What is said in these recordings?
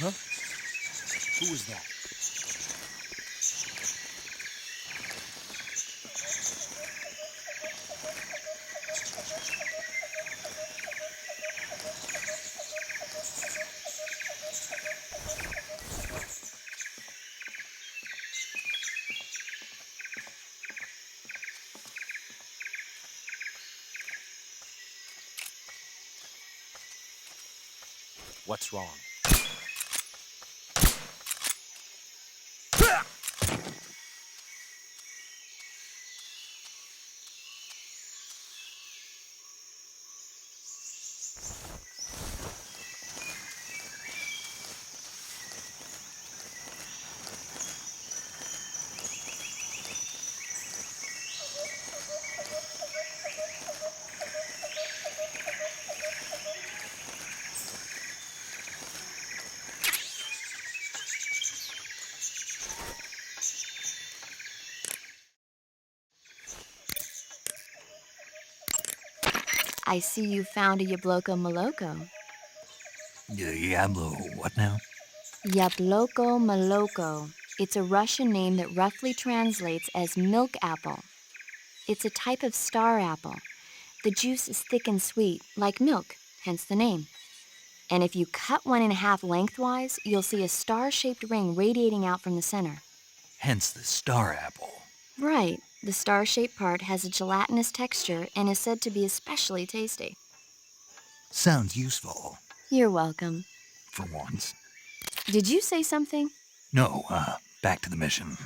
Huh? Who was that? What's wrong? I see you found a Yabloko Maloko. Diablo, what now? Yabloko Maloko. It's a Russian name that roughly translates as milk apple. It's a type of star apple. The juice is thick and sweet, like milk, hence the name. And if you cut one in half lengthwise, you'll see a star-shaped ring radiating out from the center. Hence the star apple. Right. The star-shaped part has a gelatinous texture and is said to be especially tasty. Sounds useful. You're welcome. For once. Did you say something? No, back to the mission.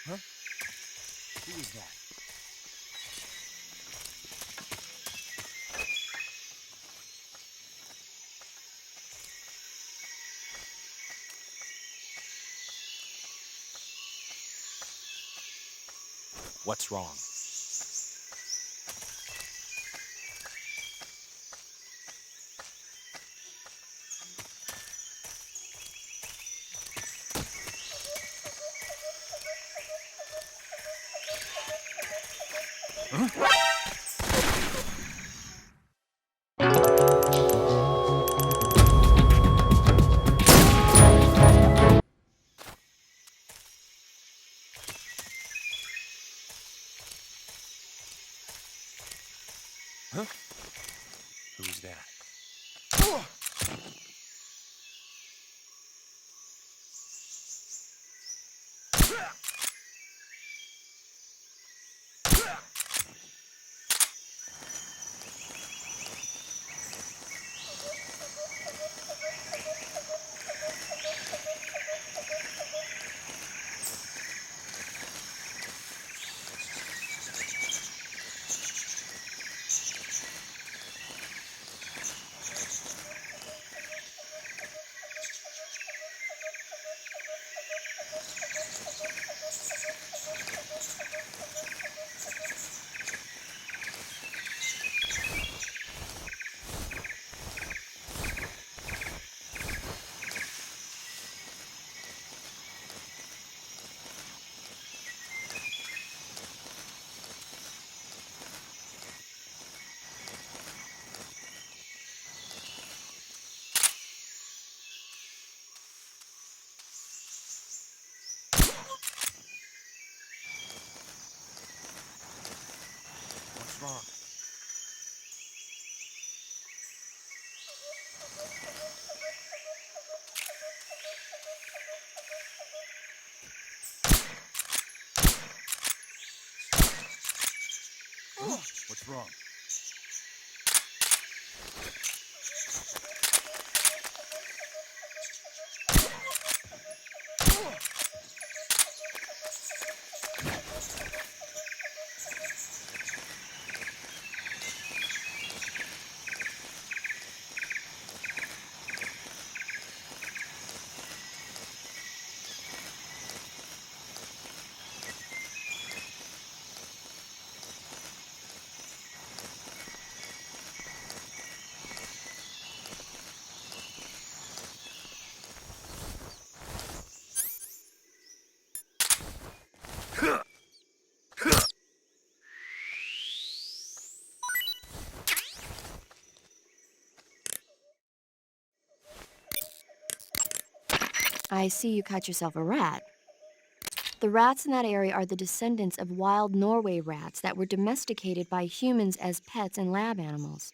Huh? Who was that? What's wrong? Huh? Huh? Who's that? What's wrong? What's wrong? I see you caught yourself a rat. The rats in that area are the descendants of wild Norway rats that were domesticated by humans as pets and lab animals.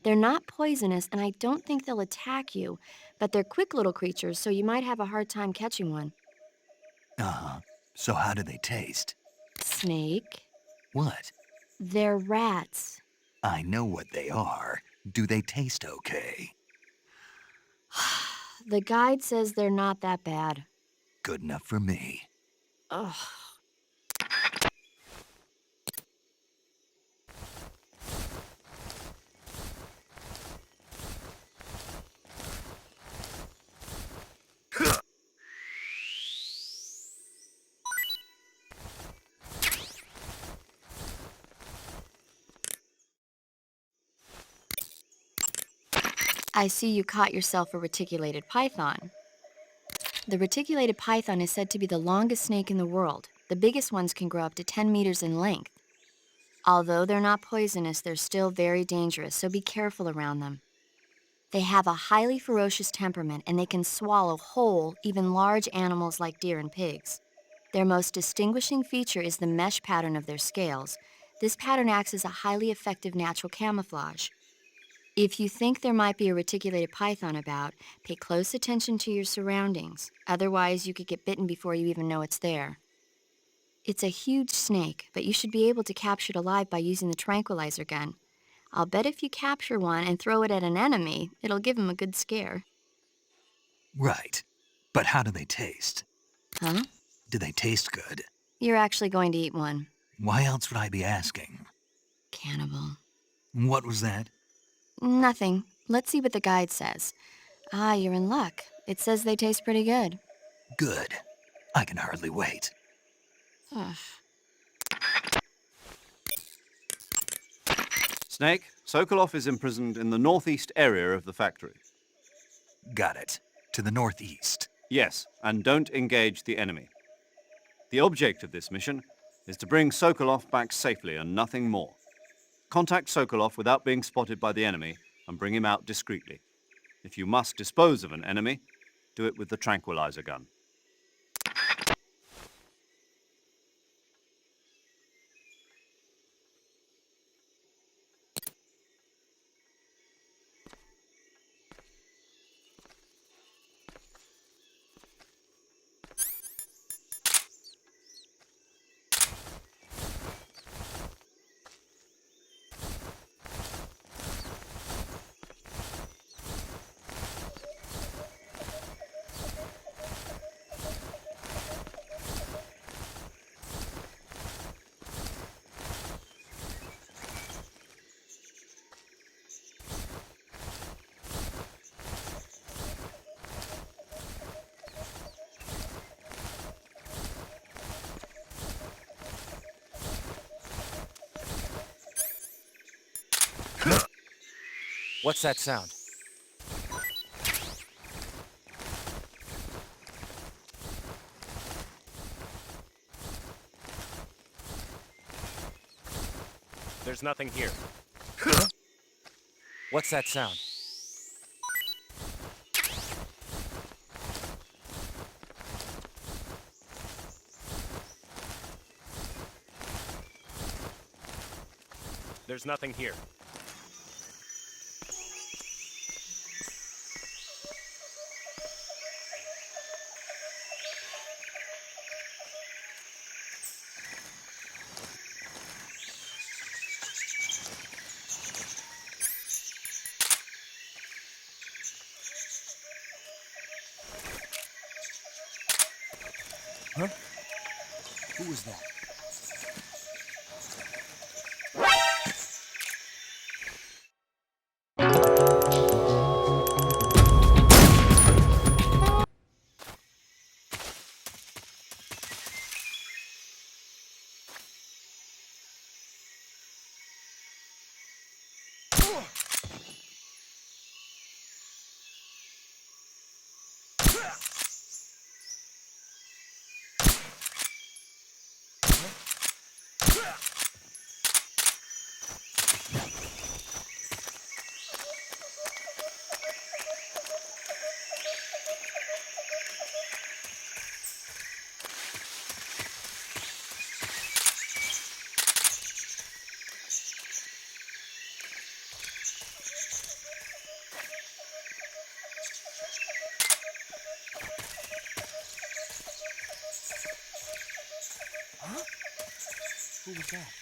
They're not poisonous, and I don't think they'll attack you, but they're quick little creatures, so you might have a hard time catching one. Uh-huh. So how do they taste? Snake? What? They're rats. I know what they are. Do they taste okay? The guide says they're not that bad. Good enough for me. Ugh. I see you caught yourself a reticulated python. The reticulated python is said to be the longest snake in the world. The biggest ones can grow up to 10 meters in length. Although they're not poisonous, they're still very dangerous, so be careful around them. They have a highly ferocious temperament, and they can swallow whole, even large animals like deer and pigs. Their most distinguishing feature is the mesh pattern of their scales. This pattern acts as a highly effective natural camouflage. If you think there might be a reticulated python about, pay close attention to your surroundings. Otherwise, you could get bitten before you even know it's there. It's a huge snake, but you should be able to capture it alive by using the tranquilizer gun. I'll bet if you capture one and throw it at an enemy, it'll give him a good scare. Right. But how do they taste? Huh? Do they taste good? You're actually going to eat one. Why else would I be asking? Cannibal. What was that? Nothing. Let's see what the guide says. Ah, you're in luck. It says they taste pretty good. Good. I can hardly wait. Ugh. Snake, Sokolov is imprisoned in the northeast area of the factory. Got it. To the northeast. Yes, and don't engage the enemy. The object of this mission is to bring Sokolov back safely and nothing more. Contact Sokolov without being spotted by the enemy and bring him out discreetly. If you must dispose of an enemy, do it with the tranquilizer gun. What's that sound? There's nothing here. What's that sound? There's nothing here. Huh? Who was that? was that?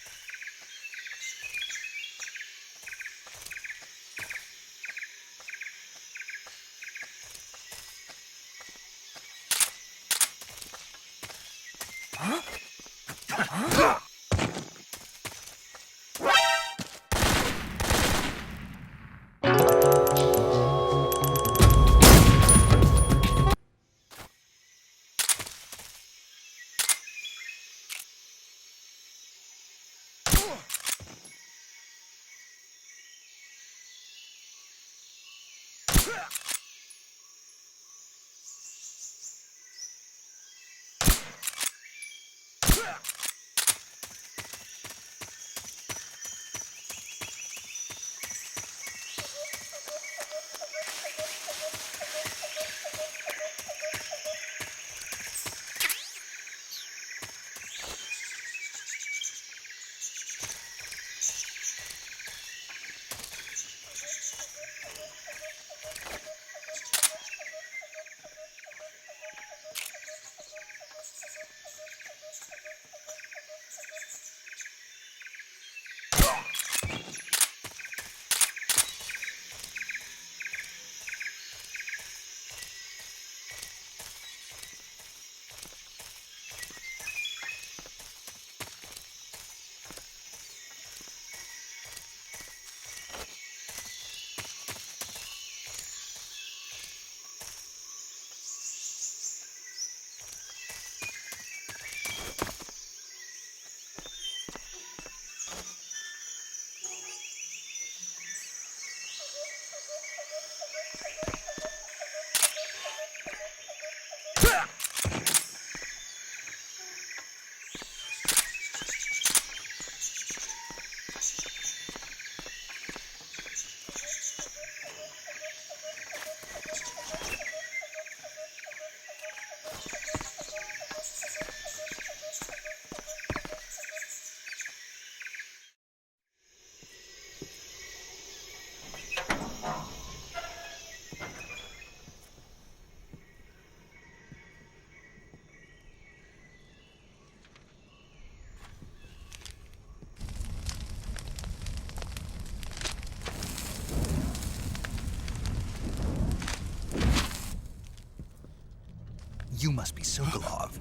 You must be Sokolov.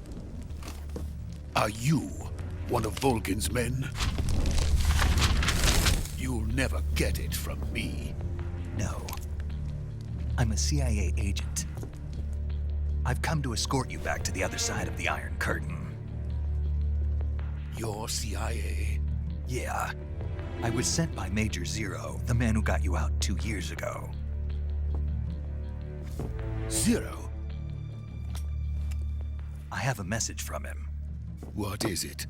Are you one of Volgin's men? You'll never get it from me. No. I'm a CIA agent. I've come to escort you back to the other side of the Iron Curtain. You're CIA? Yeah. I was sent by Major Zero, the man who got you out 2 years ago. Zero? I have a message from him. What is it?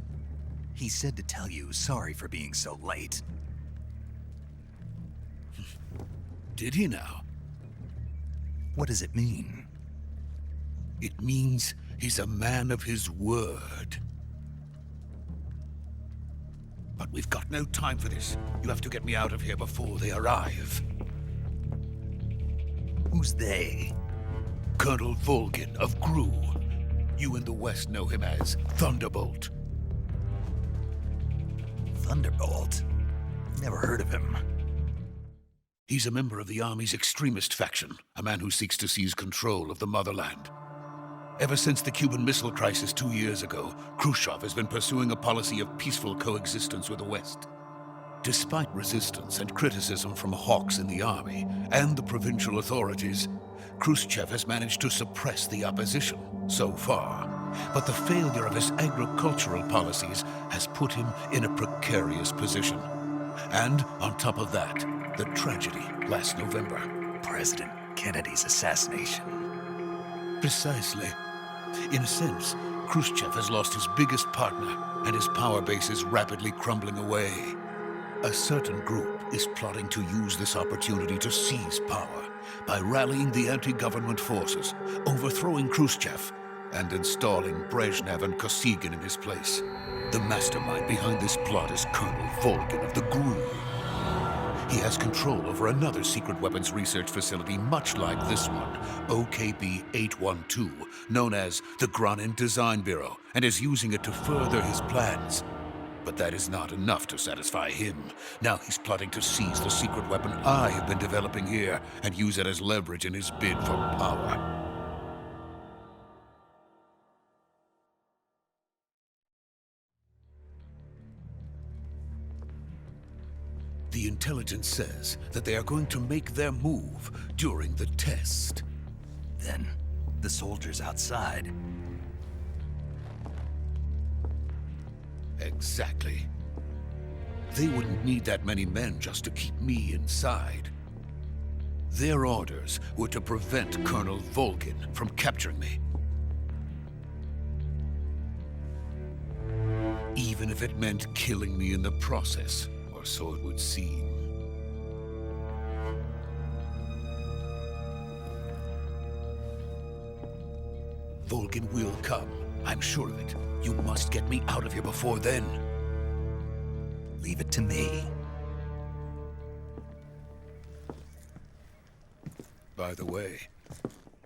He said to tell you sorry for being so late. Did he now? What does it mean? It means he's a man of his word. But we've got no time for this. You have to get me out of here before they arrive. Who's they? Colonel Volgin of GRU. You in the West know him as Thunderbolt. Thunderbolt? Never heard of him. He's a member of the Army's extremist faction, a man who seeks to seize control of the motherland. Ever since the Cuban Missile Crisis 2 years ago, Khrushchev has been pursuing a policy of peaceful coexistence with the West. Despite resistance and criticism from hawks in the army and the provincial authorities, Khrushchev has managed to suppress the opposition so far. But the failure of his agricultural policies has put him in a precarious position. And on top of that, the tragedy last November. President Kennedy's assassination. Precisely. In a sense, Khrushchev has lost his biggest partner, and his power base is rapidly crumbling away. A certain group is plotting to use this opportunity to seize power by rallying the anti-government forces, overthrowing Khrushchev, and installing Brezhnev and Kosygin in his place. The mastermind behind this plot is Colonel Volgin of the GRU. He has control over another secret weapons research facility much like this one, OKB-812, known as the Granin Design Bureau, and is using it to further his plans. But that is not enough to satisfy him. Now he's plotting to seize the secret weapon I have been developing here and use it as leverage in his bid for power. The intelligence says that they are going to make their move during the test. Then, the soldiers outside. Exactly. They wouldn't need that many men just to keep me inside. Their orders were to prevent Colonel Volgin from capturing me. Even if it meant killing me in the process, or so it would seem. Volgin will come. I'm sure of it. You must get me out of here before then. Leave it to me. By the way,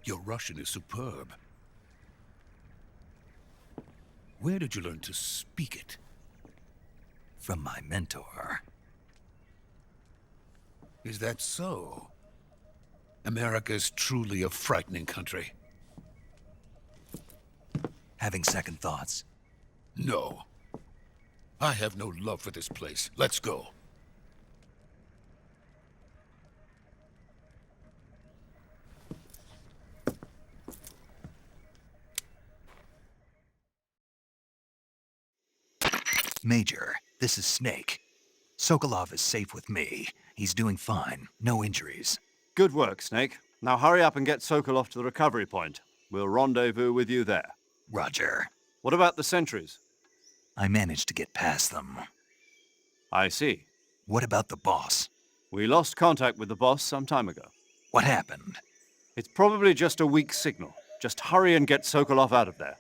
your Russian is superb. Where did you learn to speak it? From my mentor. Is that so? America is truly a frightening country. Having second thoughts? No. I have no love for this place. Let's go. Major, this is Snake. Sokolov is safe with me. He's doing fine. No injuries. Good work, Snake. Now hurry up and get Sokolov to the recovery point. We'll rendezvous with you there. Roger. What about the sentries? I managed to get past them. I see. What about the boss? We lost contact with the boss some time ago. What happened? It's probably just a weak signal. Just hurry and get Sokolov out of there.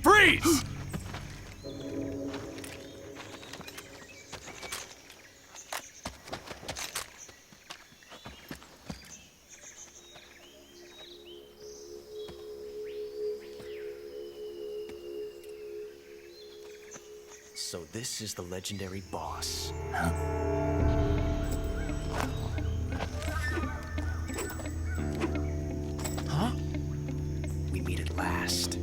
Freeze! So this is the legendary boss. Huh? We meet at last.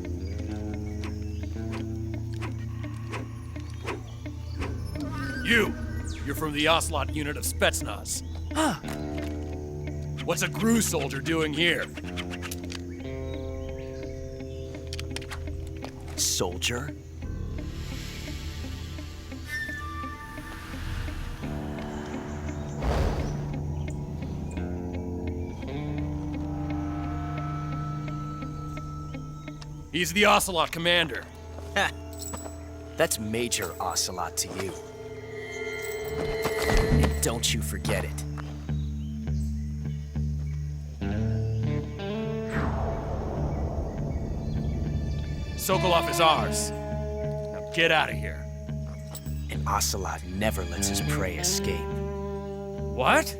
You're from the Ocelot unit of Spetsnaz. Huh. What's a GRU soldier doing here? Soldier? He's the Ocelot commander. Ha! That's Major Ocelot to you. And don't you forget it. Sokolov is ours. Now get out of here. And Ocelot never lets his prey escape. What?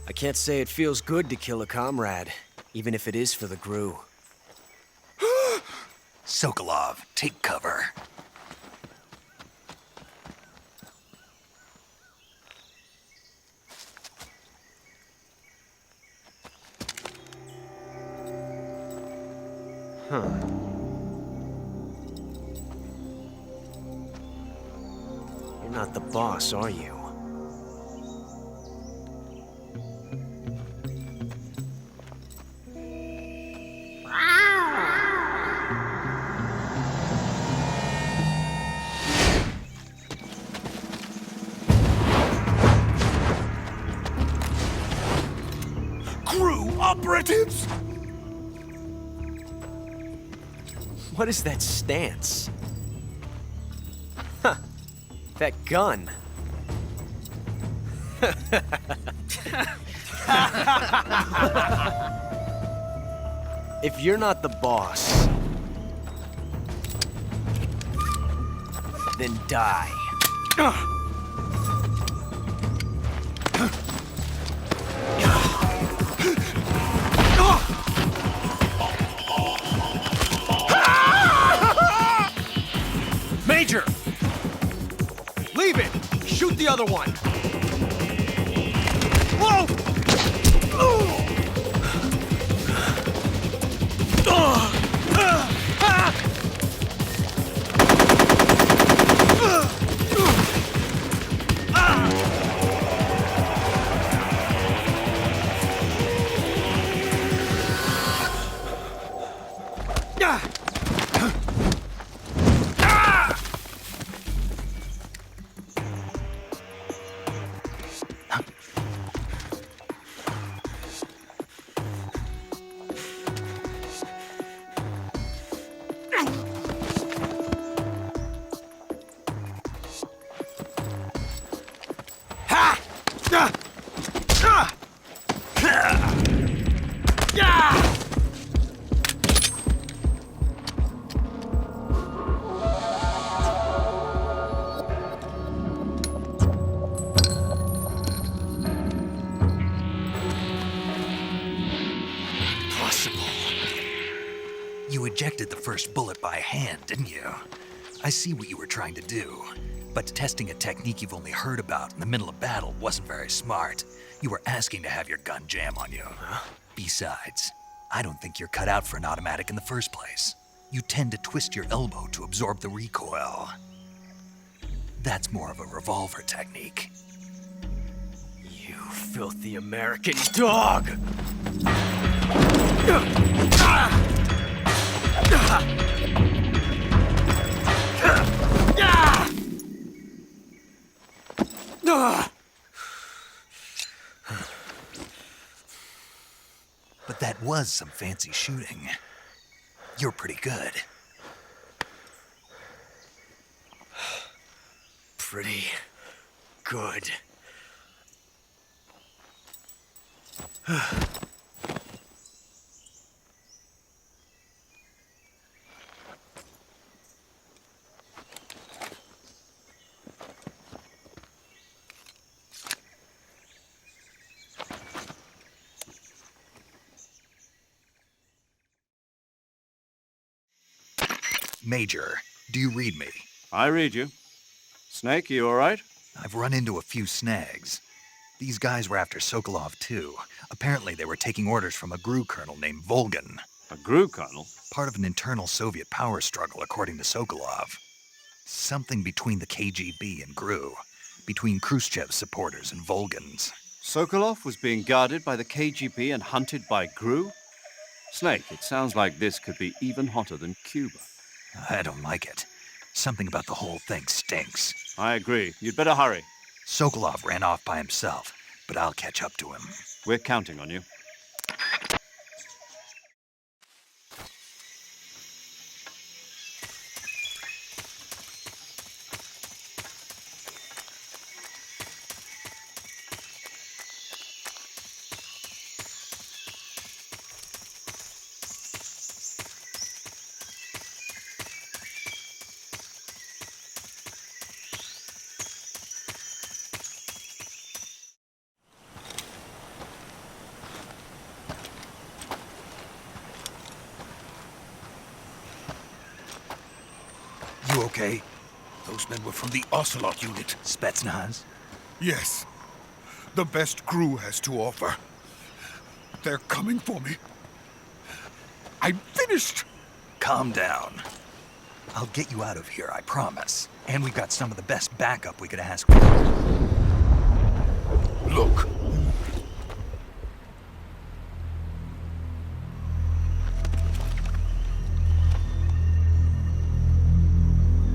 I can't say it feels good to kill a comrade, even if it is for the Gru. Sokolov, take cover. You're not the boss, are you? Crew operatives! What is that stance? Huh. That gun. If you're not the boss, then die. Major! Leave it! Shoot the other one! Whoa! You ejected the first bullet by hand, didn't you? I see what you were trying to do. But testing a technique you've only heard about in the middle of battle wasn't very smart. You were asking to have your gun jam on you. Besides, I don't think you're cut out for an automatic in the first place. You tend to twist your elbow to absorb the recoil. That's more of a revolver technique. You filthy American dog! But that was some fancy shooting. You're pretty good. Pretty good. Major, do you read me? I read you. Snake, you all right? I've run into a few snags. These guys were after Sokolov too. Apparently they were taking orders from a GRU colonel named Volgan. A GRU colonel? Part of an internal Soviet power struggle, according to Sokolov. Something between the KGB and GRU. Between Khrushchev's supporters and Volgan's. Sokolov was being guarded by the KGB and hunted by GRU? Snake, it sounds like this could be even hotter than Cuba. I don't like it. Something about the whole thing stinks. I agree. You'd better hurry. Sokolov ran off by himself, but I'll catch up to him. We're counting on you. You okay? Those men were from the Ocelot unit. Spetsnaz? Yes. The best Gru has to offer. They're coming for me. I'm finished! Calm down. I'll get you out of here, I promise. And we've got some of the best backup we could ask for. Look.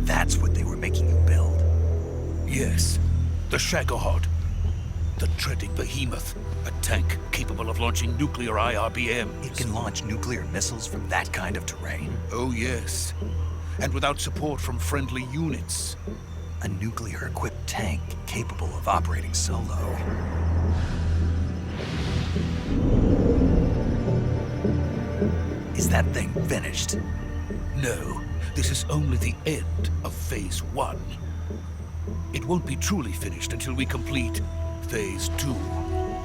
That's what they were making you build. Yes. The Shagohod. The treading behemoth. A tank capable of launching nuclear IRBMs. It can launch nuclear missiles from that kind of terrain. Oh, yes. And without support from friendly units. A nuclear-equipped tank capable of operating solo. Is that thing finished? No, this is only the end of Phase 1. It won't be truly finished until we complete Phase 2.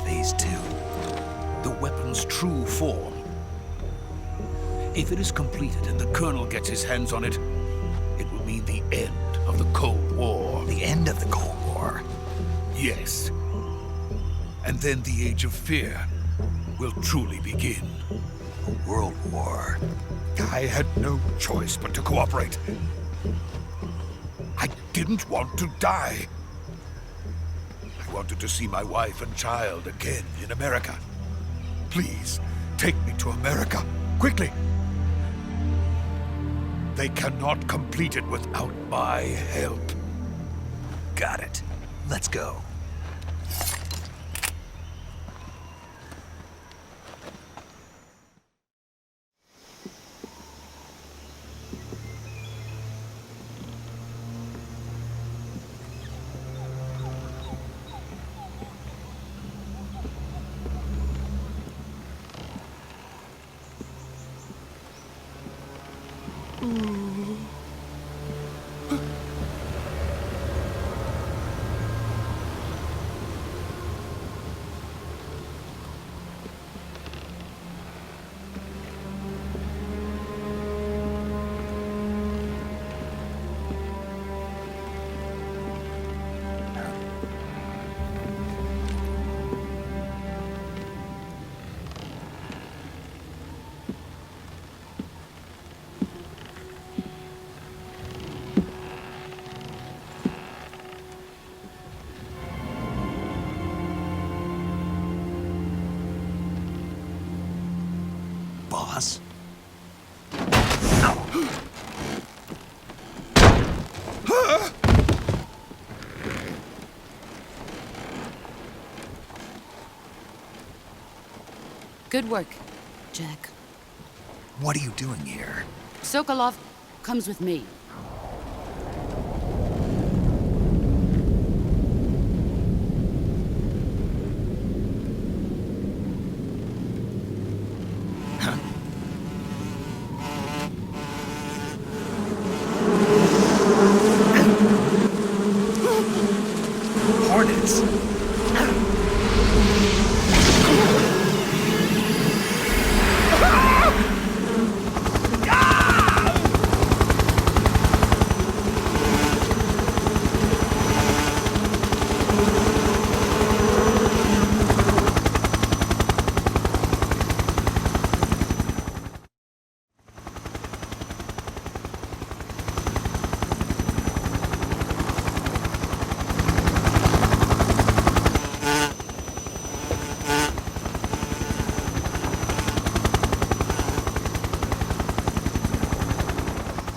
Phase 2. The weapon's true form. If it is completed and the Colonel gets his hands on it, it will mean the end of the Cold War. The end of the Cold War? Yes. And then the Age of Fear will truly begin. A world war. I had no choice but to cooperate. I didn't want to die. I wanted to see my wife and child again in America. Please, take me to America, quickly. They cannot complete it without my help. Got it. Let's go. Boss? Good work, Jack. What are you doing here? Sokolov comes with me. Hornets?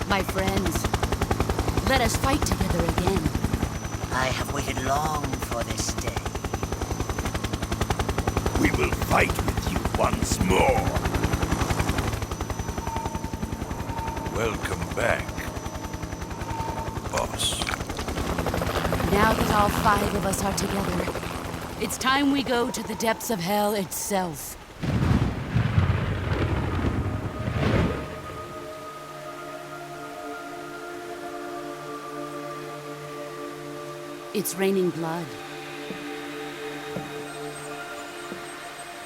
My friends, let us fight together again. I have waited long for this day. We will fight with you once more. Welcome back, boss. Now that all 5 of us are together, it's time we go to the depths of hell itself. It's raining blood.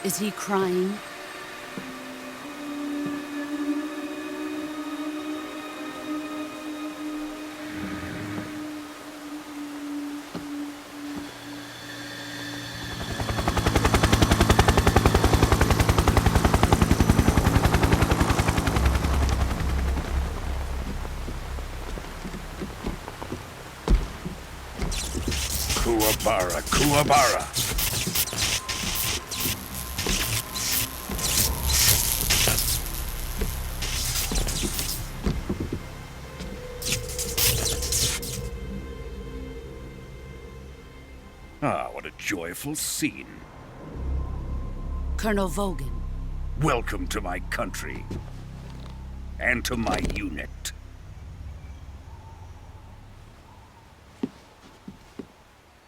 Is he crying? Bara Kuwabara. Ah, what a joyful scene. Colonel Vogan. Welcome to my country. And to my unit.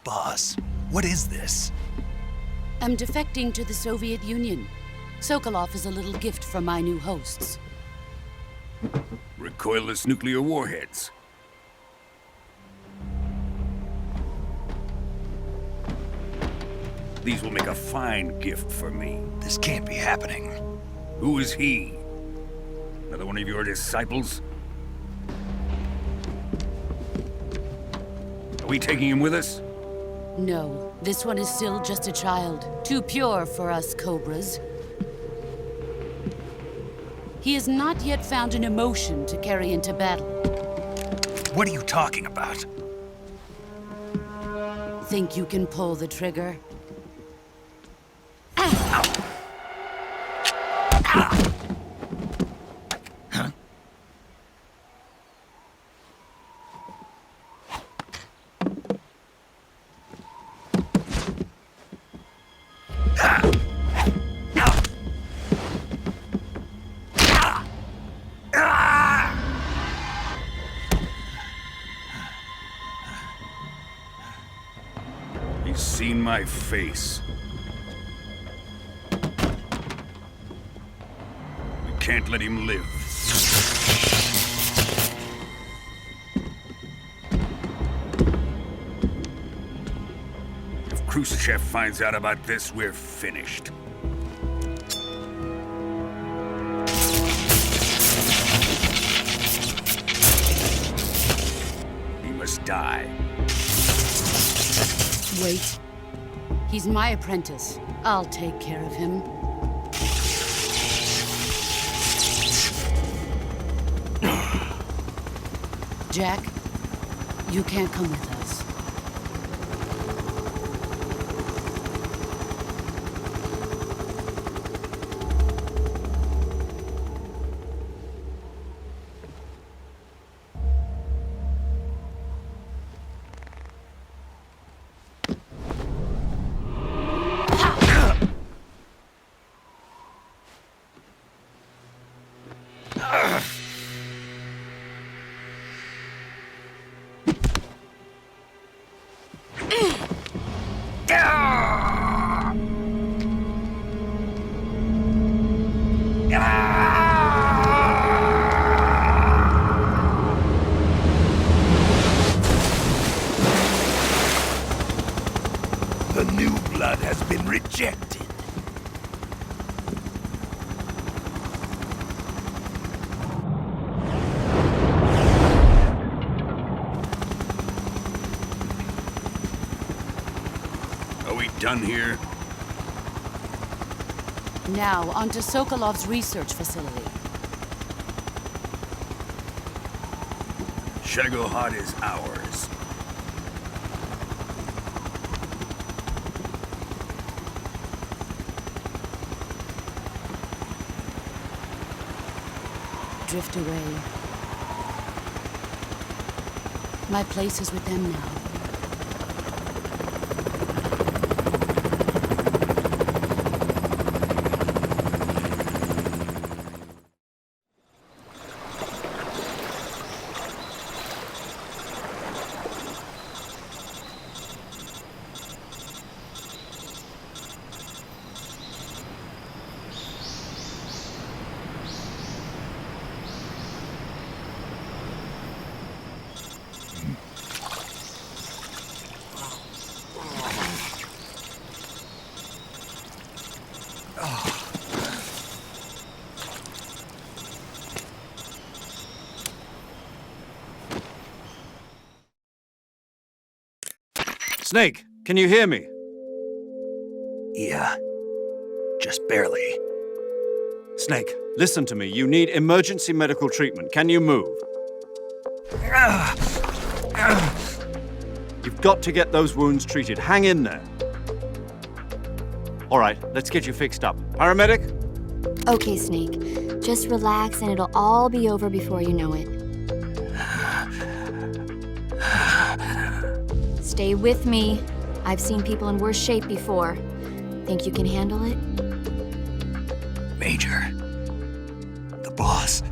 Boss, what is this? I'm defecting to the Soviet Union. Sokolov is a little gift from my new hosts. Recoilless nuclear warheads. These will make a fine gift for me. This can't be happening. Who is he? Another one of your disciples? Are we taking him with us? No, this one is still just a child. Too pure for us Cobras. He has not yet found an emotion to carry into battle. What are you talking about? Think you can pull the trigger? He's seen my face. We can't let him live. If Khrushchev finds out about this, we're finished. He must die. Wait. He's my apprentice. I'll take care of him. Jack, you can't come with us. The new blood has been rejected. Are we done here? Now, onto Sokolov's research facility. Shagohod is ours. Drift away. My place is with them now. Snake, can you hear me? Yeah, just barely. Snake, listen to me. You need emergency medical treatment. Can you move? You've got to get those wounds treated. Hang in there. All right, let's get you fixed up. Paramedic? Okay, Snake. Just relax and it'll all be over before you know it. Stay with me. I've seen people in worse shape before. Think you can handle it? Major, the boss,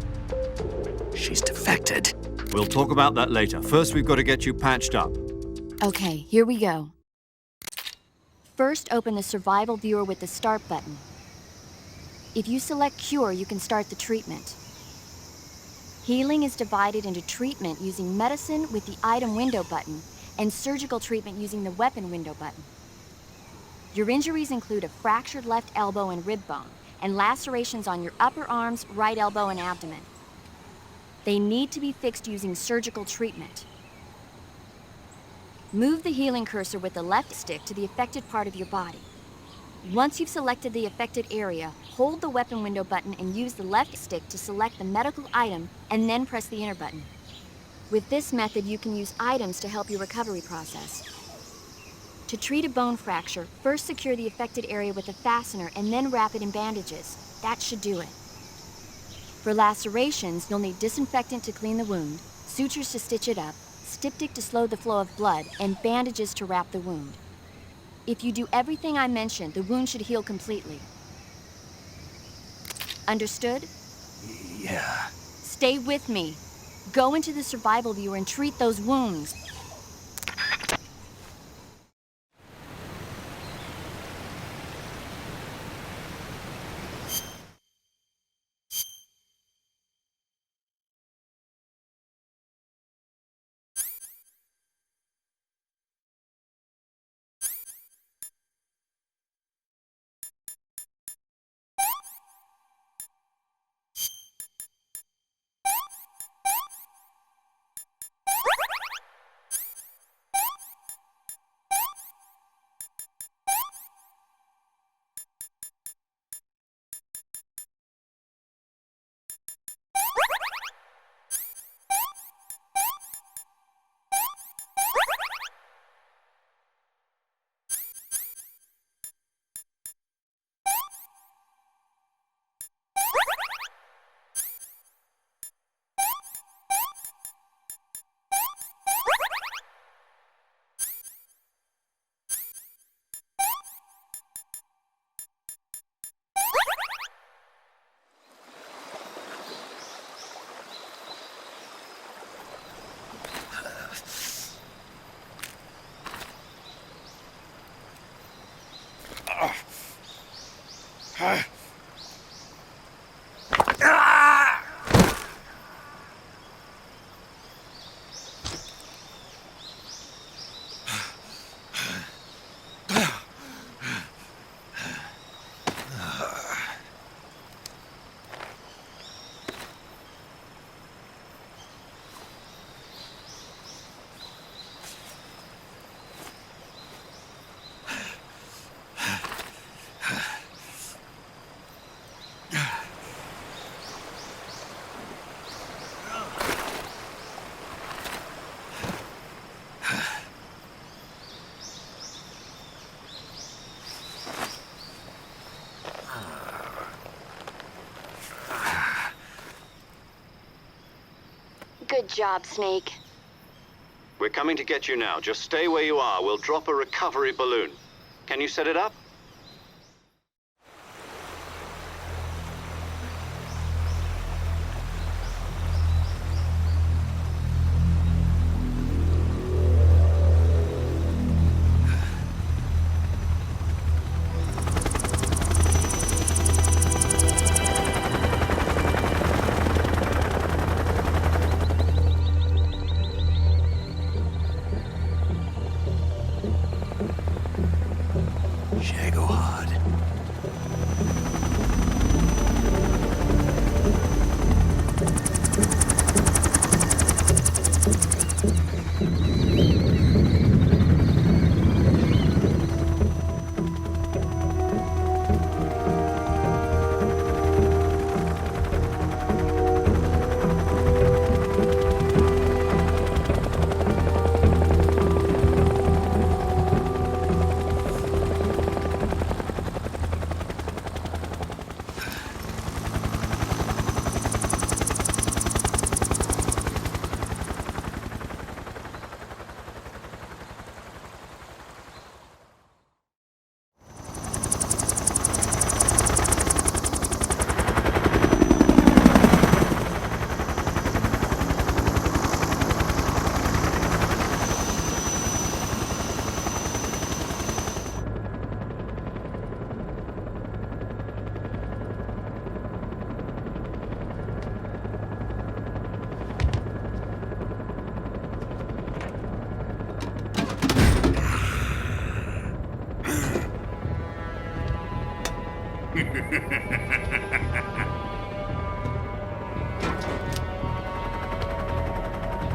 she's defected. We'll talk about that later. First, we've got to get you patched up. Okay, here we go. First, open the survival viewer with the start button. If you select cure, you can start the treatment. Healing is divided into treatment using medicine with the item window button and surgical treatment using the weapon window button. Your injuries include a fractured left elbow and rib bone and lacerations on your upper arms, right elbow, and abdomen. They need to be fixed using surgical treatment. Move the healing cursor with the left stick to the affected part of your body. Once you've selected the affected area, hold the weapon window button and use the left stick to select the medical item and then press the enter button. With this method, you can use items to help your recovery process. To treat a bone fracture, first secure the affected area with a fastener and then wrap it in bandages. That should do it. For lacerations, you'll need disinfectant to clean the wound, sutures to stitch it up, styptic to slow the flow of blood, and bandages to wrap the wound. If you do everything I mentioned, the wound should heal completely. Understood? Yeah. Stay with me. Go into the survival viewer and treat those wounds. Good job, Snake. We're coming to get you now. Just stay where you are. We'll drop a recovery balloon. Can you set it up? Shit.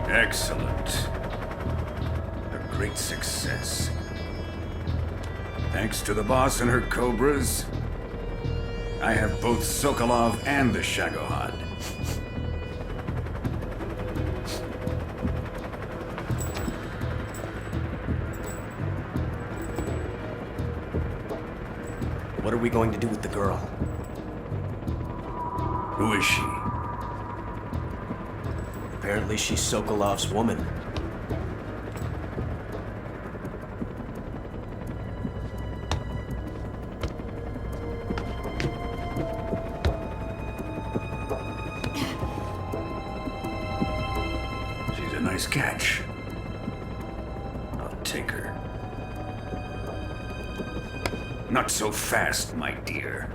Excellent. A great success. Thanks to the boss and her cobras, I have both Sokolov and the Shagohod. What are we going to do with the girl? Who is she? Apparently she's Sokolov's woman. She's a nice catch. I'll take her. Not so fast, my dear.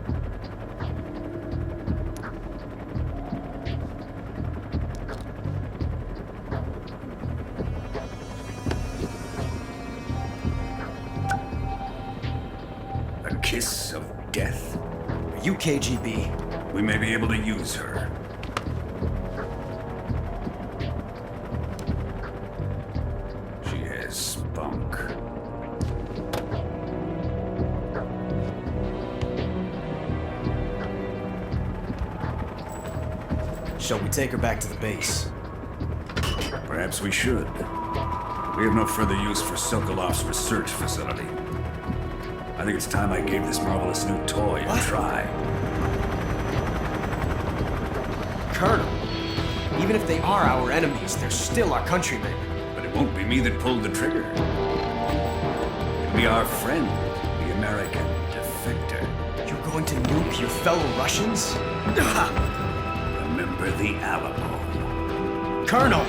A kiss of death? Are you KGB? We may be able to use her. She has spunk. Shall we take her back to the base? Perhaps we should. We have no further use for Sokolov's research facility. I think it's time I gave this marvelous new toy a try. Colonel, even if they are our enemies, they're still our countrymen. But it won't be me that pulled the trigger. It'll be our friend, the American defector. You're going to nuke your fellow Russians? Remember the Alamo. Colonel!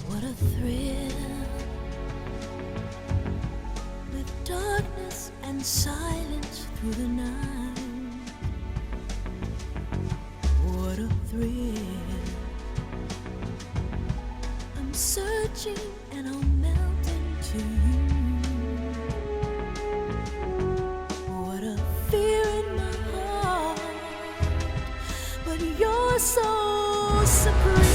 What a thrill, with darkness and silence through the night. What a thrill, I'm searching and I'll melt into you. What a fear in my heart, but you're so supreme.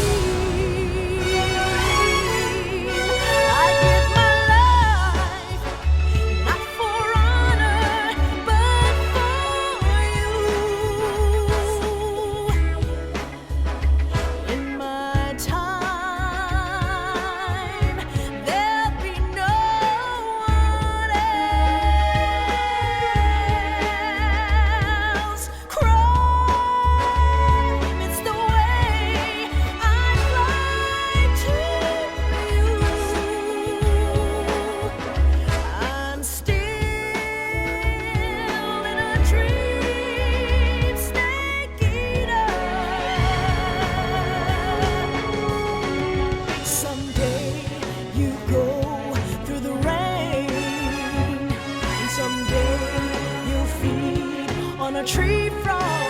A tree from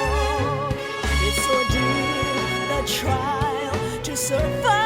survive.